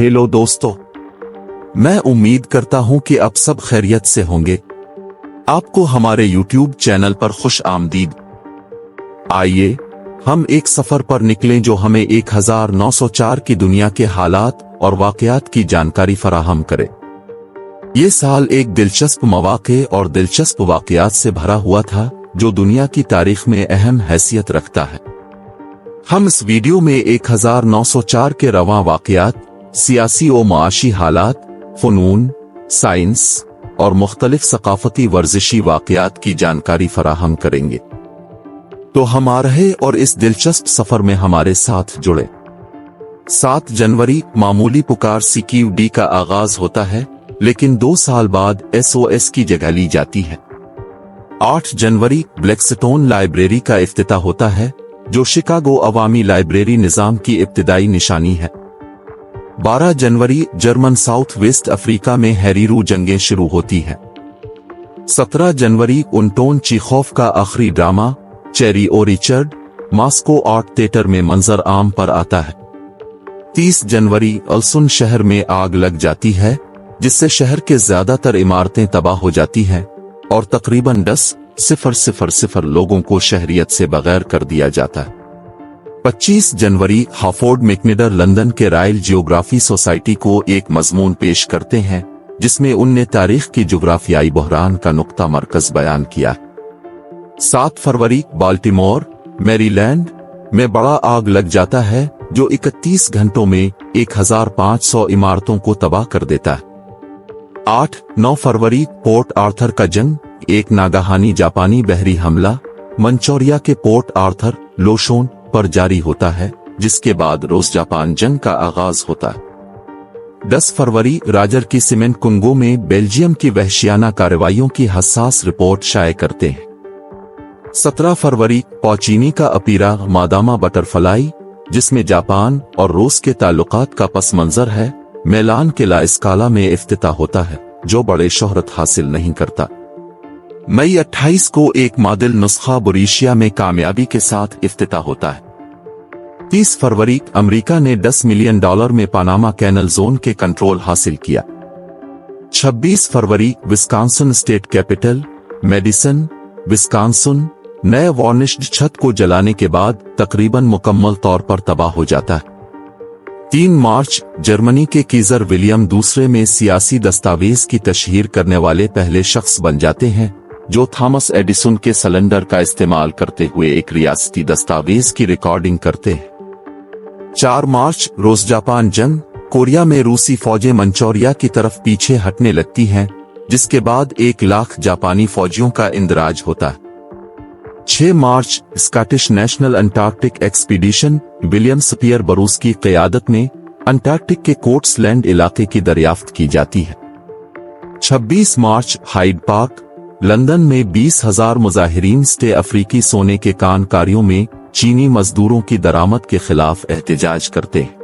Hello दोस्तों, मैं उम्मीद करता हूं कि आप सब खैरियत से होंगे। आपको हमारे YouTube चैनल पर खुश आमदीद। आइए हम एक सफर पर निकलें जो हमें 1904 की दुनिया के हालात और वाकयात की जानकारी फराहम करे। ये साल एक दिलचस्प मौक़े और दिलचस्प वाकयात से भरा हुआ था जो दुनिया की तारीख में अहम हैसियत रखता है। हम इस वीडियो में 1904 के रवां वाकयात, सियासी और माशी हालात, फ़नून, साइंस और मुख्तलिफ सकाफती वर्जिशी वाकयात की जानकारी फराहम करेंगे। तो हम आ रहे और इस दिलचस्प सफर में हमारे साथ जुड़े। 7 जनवरी मामूली पुकार CQD का आगाज होता है, लेकिन 2 साल बाद SOS की जगह ली जाती है। 8 जनवरी ब्लैकस्टोन लाइब्रेरी का इफ्तिताह होता है, जो शिकागो अवामी लाइब्रेरी निज़ाम की इब्तिदाई निशानी है। 12 जनवरी जर्मन साउथ वेस्ट अफ्रीका में हैरीरू जंगें शुरू होती हैं। 17 जनवरी उन्टोन चीखोव का आखिरी ड्रामा चेरी और रिचर्ड मॉस्को आर्ट थिएटर में मंजर आम पर आता है। 30 जनवरी अलसुन शहर में आग लग जाती है, जिससे शहर के ज्यादातर इमारतें तबाह हो जाती हैं और तकरीबन 10,000 लोगों को शहरियत से बगैर कर दिया जाता है। 25 जनवरी हाफोर्ड मैकनिडर लंदन के रॉयल जियोग्राफी सोसाइटी को एक मजमून पेश करते हैं, जिसमें उनने तारीख की जुग्राफियाई बहरान का नुक्ता मरकज बयान किया। 7 फरवरी बाल्टीमोर, मैरीलैंड में बड़ा आग लग जाता है, जो 31 घंटों में 1500 इमारतों को तबाह कर देता है। 8-9 फरवरी पोर्ट आर्थर का जंग, एक नागाहानी जापानी बहरी हमला मंचोरिया के पोर्ट आर्थर लोशोन पर जारी होता है, जिसके बाद रूस जापान जंग का आगाज होता है। 10 फरवरी राजर की सीमेंट कुंगो में बेल्जियम की वहशियाना कार्रवाइयों की हसास रिपोर्ट शाये करते हैं। 17 फरवरी पॉचिनी का अपीरा मादामा बटरफ्लाई, जिसमें जापान और रूस के ताल्लुकात का पस मंजर है, मिलान के ला स्काला में इफ्तिताह होता है, जो बड़े शोहरत हासिल नहीं करता। मई 28 को एक मादिल नुस्खा बुरीशिया में कामयाबी के साथ इफ्तिताह होता है। 30 फरवरी अमेरिका ने $10 मिलियन में पनामा कैनल जोन के कंट्रोल हासिल किया। 26 फरवरी Wisconsin state capitol Madison, Wisconsin नए वार्निश्ड छत को जलाने के बाद तकरीबन मुकम्मल तौर पर तबाह हो जाता है। 3 मार्च जर्मनी के कीजर विलियम दूसरे में सियासी दस्तावेज की तशहीर करने वाले पहले शख्स बन जाते हैं, जो थॉमस एडिसन के सिलेंडर का इस्तेमाल करते हुए एक रियासती दस्तावेज की रिकॉर्डिंग करते हैं। 4 मार्च रूस जापान जंग, कोरिया में रूसी फौजें मंचोरिया की तरफ पीछे हटने लगती हैं, जिसके बाद 1 लाख जापानी फौजियों का इंदराज होता है। 6 March Scottish national Antarctic expedition William Speirs Bruce की क़यादत में अंटार्कटिक के कोट्सलैंड इलाके की दरियाफ्त की जाती है। 26 मार्च हाइड पार्क लंदन में 20,000 मुजाहिरीन स्टे अफ्रीकी सोने के कानकारियों में चीनी मजदूरों की दरामद के खिलाफ एहतजाज करते हैं।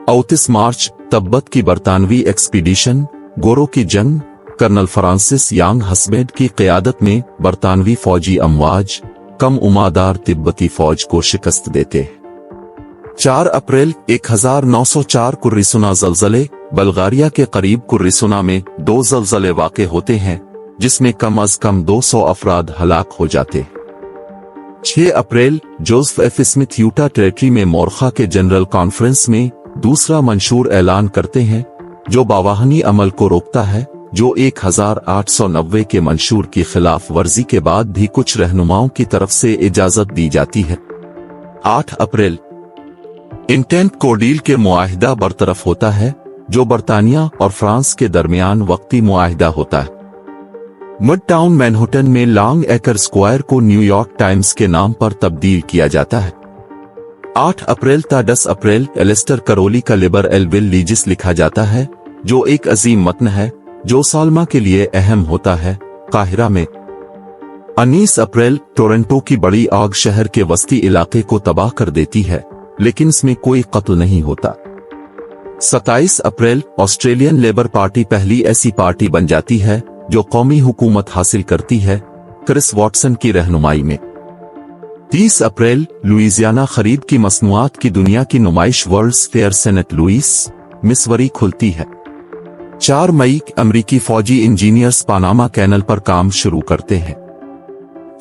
29 मार्च तिब्बत की बरतानवी एक्सपीडिशन गोरो की जंग, कर्नल फ्रांसिस यांग हस्बैंड की क़यादत में बरतानवी फौजी अमवाज कम उमादार तिब्बती फौज को शिकस्त देते हैं। 4 अप्रैल 1904 कुर्रिसुना ज़लज़ले, बल्गारिया के करीब कुर्रिसुना में 2 ज़लज़ले वाक़े होते हैं, जिसमें कम अज कम 200 अफराद हलाक हो जाते। 6 April Joseph F Smith Utah territory में मोरखा के जनरल कॉन्फ्रेंस में दूसरा मंशूर ऐलान करते हैं, जो बावाहनी अमल को रोकता है, जो 1890 के मंशूर की खिलाफ वर्जी के बाद भी कुछ रहनुमाओं की तरफ से इजाजत दी जाती है। 8 अप्रैल इंटेंट कोडील के मुआहिदा बरतरफ होता है, जो बरतानिया और फ्रांस के दरमियान वक्ती मुआहिदा होता है। मिड टाउन मैनहट्टन में लॉन्ग एक्र स्क्वायर को न्यूयॉर्क टाइम्स के नाम पर तब्दील किया जाता है। 8 अप्रैल ता 10 अप्रैल एलिस्टर करोली का लिबर एल विल लीजिस लिखा जाता है, जो एक अजीम मतन है जो सालमा के लिए अहम होता है, काहिरा में। 19 अप्रैल टोरंटो की बड़ी आग शहर के वस्ती इलाके को तबाह कर देती है, लेकिन इसमें कोई कत्ल नहीं होता। 27 अप्रैल ऑस्ट्रेलियन लेबर पार्टी पहली ऐसी पार्टी बन जाती है जो कौमी हुकूमत हासिल करती है, क्रिस वॉटसन की रहनुमाई में। 30 अप्रैल लुइजियाना खरीद की मसनूआत की दुनिया की नुमाइश वर्ल्ड्स फेयर सेनेट लुइस मिसवरी खुलती है। 4 मई अमेरिकी फौजी इंजीनियर्स पनामा कैनल पर काम शुरू करते हैं।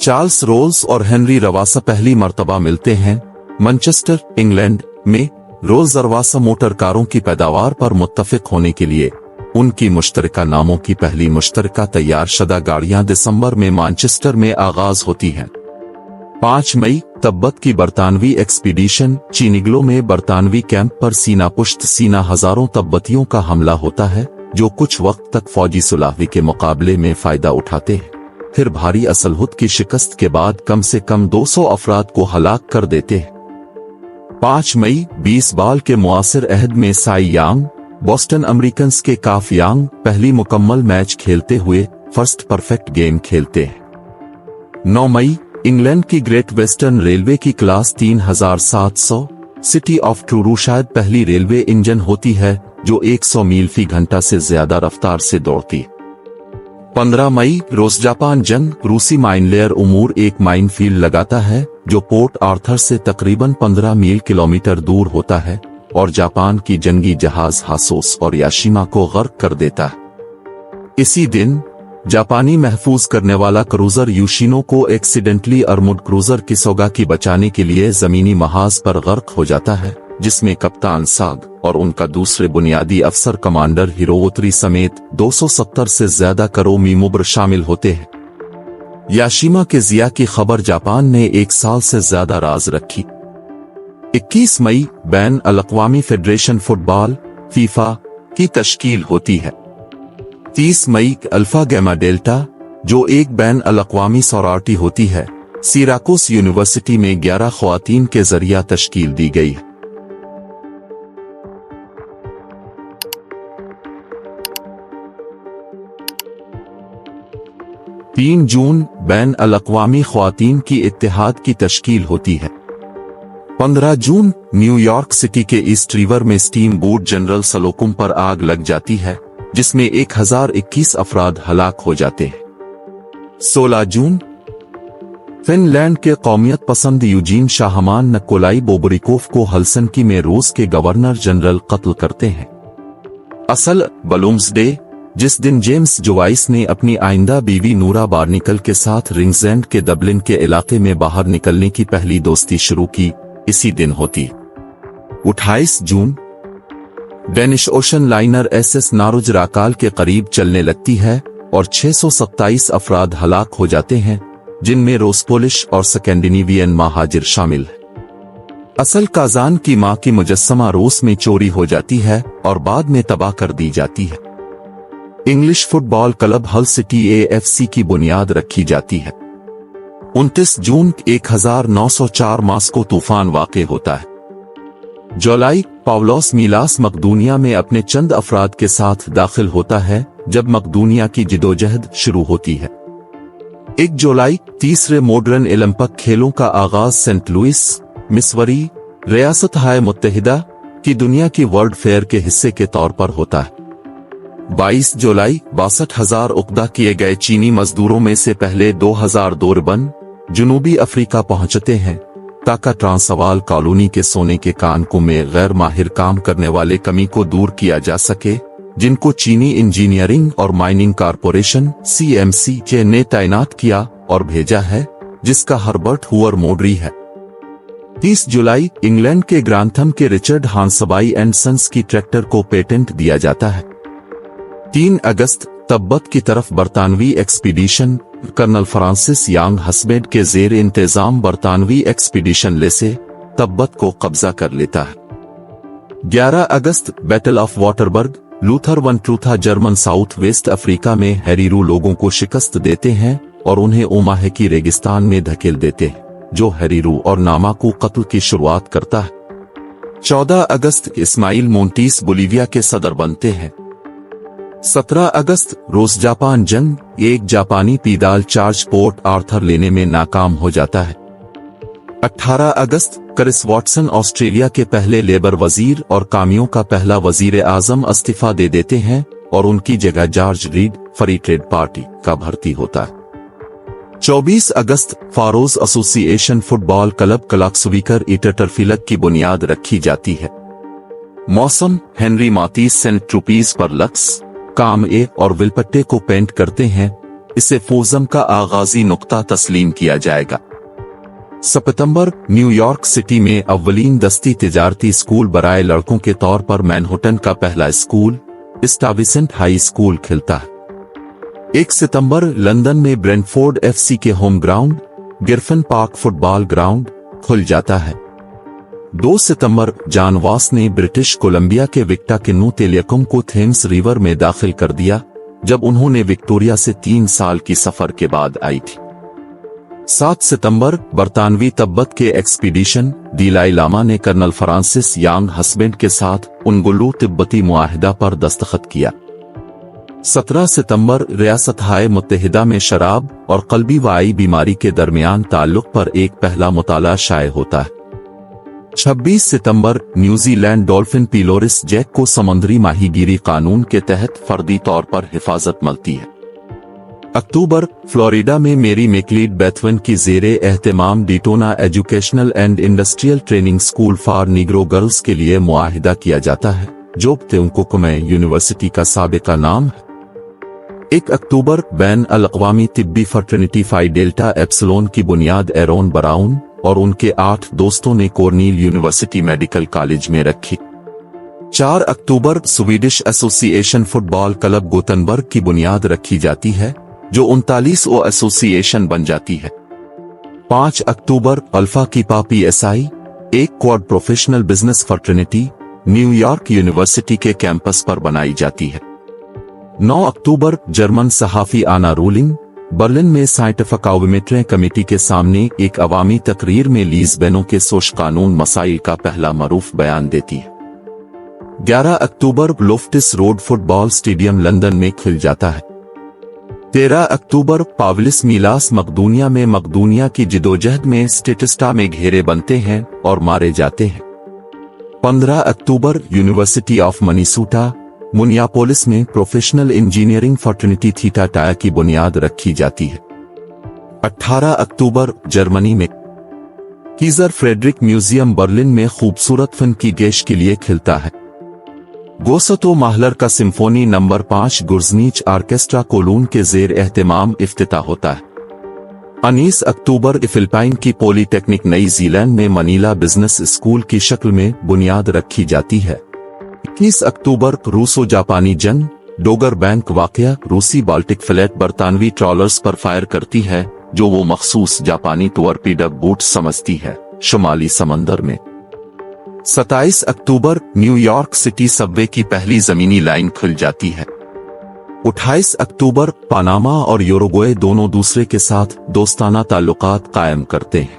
चार्ल्स रोल्स और हेनरी रवासा पहली मर्तबा मिलते हैं। मैनचेस्टर, इंग्लैंड में रोल्स रवासा मोटर कारों की पैदावार पर मुत्तफिक होने के लिए उनकी मुश्तरका नामों की पहली मुश्तरका तैयार शुदा गाड़ियां दिसंबर में मैनचेस्टर में आगाज होती हैं। 5 मई तिब्बत की बरतानवी एक्सपीडिशन चीनिगलो में बरतानवी कैंप पर सीना पुश्त सीना हजारों तिब्बतियों का हमला होता है, जो कुछ वक्त तक फौजी सुलाही के मुकाबले में फायदा उठाते हैं, फिर भारी असलहुद की शिकस्त के बाद कम से कम 200 अफराद को हलाक कर देते हैं। 5 मई 20 बाल के मुआसिर अहद में साई यांग बॉस्टन अमेरिकन्स के काफ यांग पहली मुकम्मल मैच खेलते हुए फर्स्ट परफेक्ट गेम खेलते हैं। 9 मई इंग्लैंड की ग्रेट वेस्टर्न रेलवे की क्लास 3700 सिटी ऑफ ट्रूरू शायद पहली रेलवे इंजन होती है जो 100 मील फी घंटा से ज्यादा रफ्तार से दौड़ती। 15 मई रूस जापान जंग रूसी माइनलेयर उमूर एक माइन फील्ड लगाता है जो पोर्ट आर्थर से तकरीबन 15 मील किलोमीटर दूर होता है और जापान की जंगी जहाज हासोस और याशिमा को गर्क कर देता है। इसी दिन जापानी महफूज करने वाला क्रूजर यूशिनो को एक्सीडेंटली अर्मुड क्रूजर किसोगा की बचाने के लिए जमीनी महाज पर गर्क हो जाता है, जिसमें कप्तान साग और उनका दूसरे बुनियादी अफसर कमांडर हिरोवोत्री समेत 270 से ज्यादा करो मीमुब्र शामिल होते हैं। याशिमा के जिया की खबर जापान ने 1 साल से ज्यादा राज रखी। 21 मई बैन अल-अक़वामी फेडरेशन फुटबॉल फीफा की तश्कील होती है। 30 मई अल्फा गैमा डेल्टा जो एक बैन अल-अक़वामी सोरार्टी होती है, सिराकुस यूनिवर्सिटी में 11 ख्वातीन के जरिया तश्कील दी गई है। 3 जून बैन अल-अक़वामी ख्वातीन की इत्तेहाद की तश्कील होती है। 15 जून न्यूयॉर्क सिटी के ईस्ट रिवर में स्टीम बोट जनरल सलोकुम पर आग लग जाती है, जिसमें 1021 अफराद हलाक हो जाते हैं। 16 जून फिनलैंड के कौमियत पसंद यूजीन शाहमान निकोलाई बोबरिकोव को हेलसिंकी में रूस के गवर्नर जनरल कत्ल करते हैं। असल ब्लूम्सडे जिस दिन जेम्स जोवाइस ने अपनी आइंदा बीवी नूरा बार्निकल के साथ रिंग्सएंड के डबलिन के इलाके में बाहर निकलने की पहली दोस्ती शुरू की, इसी दिन होती। 28 जून डेनिश ओशन लाइनर एसएस नारुज राकाल के करीब चलने लगती है और 627 अफराद हलाक हो जाते हैं, जिनमें रोस्पोलिश और स्कैंडिनेवियन महाजिर शामिल है। असल काजान की मां की मुजस्समा रूस में चोरी हो जाती है और बाद में तबाह कर दी जाती है। इंग्लिश फुटबॉल क्लब हल सिटी एएफसी की बुनियाद रखी जाती है। 29 जून 1904 मास्को तूफान वाक़े होता है। जुलाई पावलोस मिलास मकदूनिया में अपने चंद अफराद के साथ दाखिल होता है जब मकदूनिया की जिदोजहद शुरू होती है। 1 जुलाई तीसरे मॉडर्न ओलंपिक खेलों का आगाज सेंट लुइस, मिसवरी, रियासत हाय मुत्तहिदा की दुनिया की वर्ल्ड फेयर के हिस्से के तौर पर होता है। 22 जुलाई 62,000 उक़दा किए गए चीनी मजदूरों में से पहले 2002 रिबन जनूबी अफ्रीका पहुंचते हैं ताकि ट्रांसवाल कॉलोनी के सोने के कानकों में गैर माहिर काम करने वाले कमी को दूर किया जा सके, जिनको चीनी इंजीनियरिंग और माइनिंग कारपोरेशन CMC ने तैनात किया और भेजा है, जिसका हर्बर्ट हुअर मोडरी है। 30 जुलाई इंग्लैंड के ग्रांथम के रिचर्ड हांसबाई एंड सन्स की ट्रैक्टर को पेटेंट दिया जाता है। 3 अगस्त तिब्बत की तरफ बरतानवी एक्सपीडिशन कर्नल फ्रांसिस यांग हस्बेड के जेर इंतजाम बरतानवी एक्सपीडिशन लेसे तिब्बत को कब्जा कर लेता है। 11 August battle of Waterberg Lothar von Trotha German south west Africa में हेरीरू लोगों को शिकस्त देते हैं और उन्हें ओमाहे की रेगिस्तान में धकेल देते हैं, जो हेरीरू और नामा को कत्ल की शुरुआत करता है। 14 अगस्त इस्माइल मोंटीस बोलीविया के सदर बनते हैं। 17 अगस्त रूस जापान जंग एक जापानी पीदाल चार्ज पोर्ट आर्थर लेने में नाकाम हो जाता है। 18 अगस्त क्रिस वॉटसन ऑस्ट्रेलिया के पहले लेबर वजीर और कामियों का पहला वजीर आजम इस्तीफा दे देते हैं और उनकी जगह George Reid free trade party का भर्ती होता है। 24 August Faroese association football club Klaksvikar Itrottarfelag की बुनियाद रखी जाती है। मौसम, हेनरी मातीस सेंट रुपीज पर लक्स, काम ए और विलपट्टे को पेंट करते हैं, इसे फोजम का आगाजी नुक्ता तस्लीम किया जाएगा। सितंबर, न्यूयॉर्क सिटी में अव्वलीन दस्ती तिजारती स्कूल बराए लड़कों के तौर पर मैनहट्टन का पहला स्कूल, स्टाविसेंट हाई स्कूल खिलता है। 1 सितंबर, लंदन में ब्रेंटफोर्ड एफसी के home ground, Griffin park football ground खुल जाता है। 2 सितंबर, जॉन वास ने ब्रिटिश कोलंबिया के विक्टा किन्नू तेलियकुम को थेम्स रिवर में दाखिल कर दिया, जब उन्होंने विक्टोरिया से 3 साल की सफर के बाद आई थी। 7 सितंबर, बरतानवी तिब्बत के एक्सपीडिशन दलाई लामा ने कर्नल फ्रांसिस यांग हस्बैंड के साथ उनगुल्लू तिब्बती मुआहिदा पर दस्तखत किया। 17 सितंबर, रियासत-ए मुत्तहिदा में शराब और कल्बी वाई बीमारी के दरमियान ताल्लुक पर एक पहला मुताला शाये होता है। 26 सितंबर, न्यूजीलैंड डॉल्फिन पिलोरिस जैक को समुद्री माहीगीरी कानून के तहत फर्दी तौर पर हिफाजत मिलती है। अक्टूबर, फ्लोरिडा में मेरी मैकलीड बेथवेन की ज़ेरे एहतमाम Daytona educational and industrial training school for Negro girls के लिए मुआहिदा किया जाता है, जो तेउंकोकुमे यूनिवर्सिटी का साबिका नाम है। 1 अक्टूबर, बैन अल-अक़वामी तिब्बी फर्टर्निटी फाई डेल्टा एप्सिलॉन की बुनियाद एरोन ब्राउन और उनके 8 दोस्तों ने कॉर्नेल यूनिवर्सिटी मेडिकल कॉलेज में रखी। 4 अक्टूबर, स्वीडिश एसोसिएशन फुटबॉल क्लब गोतनबर्ग की बुनियाद रखी जाती है, जो 39वां एसोसिएशन बन जाती है। 5 अक्टूबर, अल्फा कीपा PSI, एक quad professional business fraternity, New York university के कैंपस पर बनाई जाती है। 9 अक्टूबर, जर्मन सहाफी आना रूलिंग बर्लिन में साइंटिफिक आर्बिट्रेशन कमेटी के सामने एक अवामी तकरीर में लीज़बेनों के सोश कानून मसाइल का पहला मरूफ बयान देती है। 11 अक्टूबर, लोफ्टिस रोड फुटबॉल स्टेडियम लंदन में खिल जाता है। 13 अक्टूबर, पावलिस मिलास मकदूनिया में मकदूनिया की जिदोजहद में स्टेटिस्टा में घेरे बनते हैं और मारे जाते हैं। 15 अक्टूबर, यूनिवर्सिटी ऑफ मिनेसोटा मिनियापोलिस में प्रोफेशनल इंजीनियरिंग फर्टर्निटी थीटा टाया की बुनियाद रखी जाती है। 18 अक्टूबर, जर्मनी में कीजर फ्रेडरिक म्यूजियम बर्लिन में खूबसूरत फिल्म की गेश के लिए खिलता है। गोसतो माहलर का सिम्फोनी नंबर 5 गुर्जनीच आर्केस्ट्रा कोलून के जेर एहतमाम इफ्तिताह होता है। 19 अक्टूबर, फिलिपाइन की पॉलीटेक्निक नई जीलैंड में मनीला बिजनेस स्कूल की शक्ल में बुनियाद रखी जाती है। 21 अक्टूबर, रूसो जापानी जंग डोगर बैंक वाकया रूसी बाल्टिक फ्लैट बरतानवी ट्रॉलर्स पर फायर करती है, जो वो मखसूस जापानी टॉरपीडो बोट समझती है, शुमाली समंदर में। 27 अक्टूबर, न्यूयॉर्क सिटी सबवे की पहली जमीनी लाइन खुल जाती है। 28 अक्टूबर, पनामा और यूरुग्वे दोनों दूसरे के साथ दोस्ताना ताल्लुकात कायम करते हैं।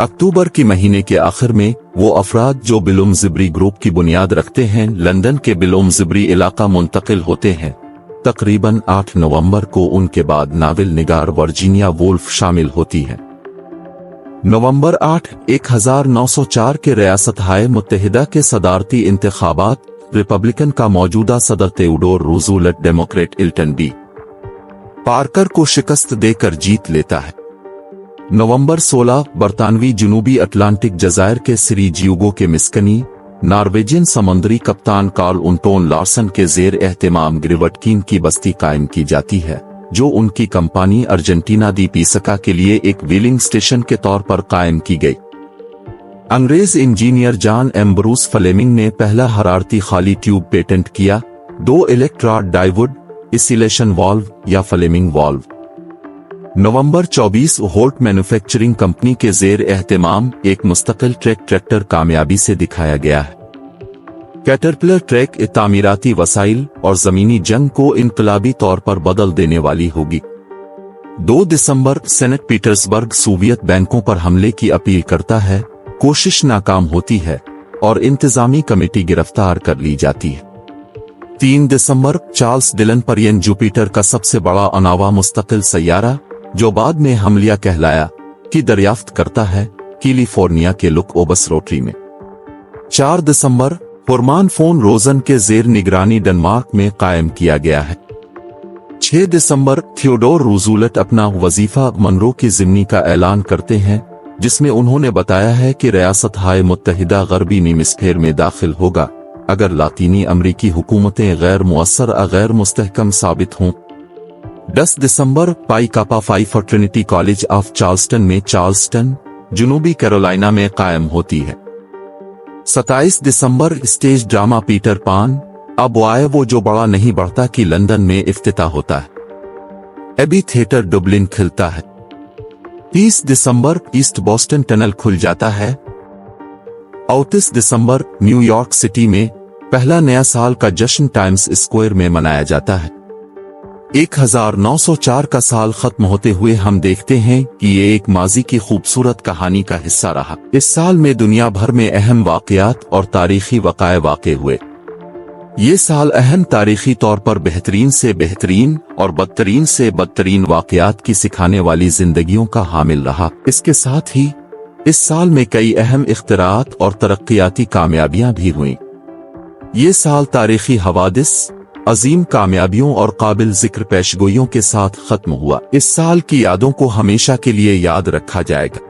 अक्टूबर के महीने के आखिर में वो अफराद जो बिलोमजिब्री ग्रुप की बुनियाद रखते हैं लंदन के बिलोमजिब्री इलाका मुंतकिल होते हैं। तकरीबन 8 नवंबर को उनके बाद नावल निगार वर्जीनिया वुल्फ शामिल होती है। नवंबर 8, 1904 के रियासत-ए मुत्तहिदा के सदारती इंतखाबात रिपब्लिकन का मौजूदा सदर Theodore Roosevelt Democrat Alton B Parker को शिकस्त देकर जीत लेता है। नवंबर 16, बरतानवी जनूबी अटलांटिक जजायर के सिरीजियोगो के मिस्कनी नॉर्वेजियन समुद्री कप्तान कार्ल उंटोन लार्सन के जेर एहतमाम ग्रिवटकीन की बस्ती कायम की जाती है, जो उनकी कंपनी अर्जेंटीना दी पीसका के लिए एक व्हीलिंग स्टेशन के तौर पर कायम की गई। अंग्रेज इंजीनियर जॉन एम्ब्रूस फ्लेमिंग ने पहला हरारती खाली ट्यूब पेटेंट किया, 2 इलेक्ट्रोड डाइवुड इसिलेशन वाल्व या फ्लेमिंग वाल्व। नवंबर 24, होल्ट मैन्युफैक्चरिंग कंपनी के जेर एहतमाम एक मुस्तकिल ट्रैक्टर कामयाबी से दिखाया गया है। कैटरपिलर ट्रैक तामीराती वसाइल और जमीनी जंग को इनकलाबी तौर पर बदल देने वाली होगी। 2 दिसंबर, सेनेट पीटर्सबर्ग सोवियत बैंकों पर हमले की अपील करता है, कोशिश नाकाम होती है और इंतजामी कमेटी गिरफ्तार कर ली जाती है। 3 दिसंबर, चार्ल्स डिलन परियन जुपिटर का सबसे बड़ा अनावा मुस्तकिल सैयारा, जो बाद में हमलिया कहलाया, की दरियाफ्त करता है कैलिफोर्निया के लुक ओबसरोट्री में। 4 दिसंबर, फुरमान फोन रोजन के जेर निगरानी डेनमार्क में कायम किया गया है। 6 दिसंबर, थियोडोर रूज़वेल्ट अपना वजीफा मनरो की जिम्नी का ऐलान करते हैं, जिसमें उन्होंने बताया है कि रियासत-ए मुत्तहिदा गरबी हेमिस्फीयर में दाखिल होगा। अगर लातीनी अमरीकी हुकूमतें गैर मुअस्सर गैर मुस्तहकम साबित हों। 10 दिसंबर Pi Kappa Phi fraternity college of Charleston में चार्ल्सटन, जनूबी कैरोलिना में कायम होती है। 27 दिसंबर स्टेज ड्रामा पीटर पान, अब आए वो जो बड़ा नहीं बढ़ता कि लंदन में इफ्तिताह होता है। एबी थिएटर डुबलिन खिलता है। 30 दिसंबर ईस्ट बॉस्टन टनल खुल जाता है। 29 दिसंबर न्यूयॉर्क सिटी में पहला नया साल का जश्न टाइम्स स्क्वायर में मनाया जाता है। 1904 का साल खत्म होते हुए हम देखते हैं कि ये एक माजी की खूबसूरत कहानी का हिस्सा रहा। इस साल में दुनिया भर में अहम वाक़यात और तारीखी वक़ाए वाक़े हुए। ये साल अहम तारीखी तौर पर बेहतरीन से बेहतरीन और बदतरीन से बदतरीन वाक़यात की सिखाने वाली जिंदगियों का हामिल रहा। इसके साथ ही इस साल में कई अहम इख्तिरात और तरक्कियाती कामयाबियां भी हुईं। ये साल तारीखी हवादिस, अजीम कामयाबियों और काबिल जिक्र पेशगोइयों के साथ खत्म हुआ। इस साल की यादों को हमेशा के लिए याद रखा जाएगा।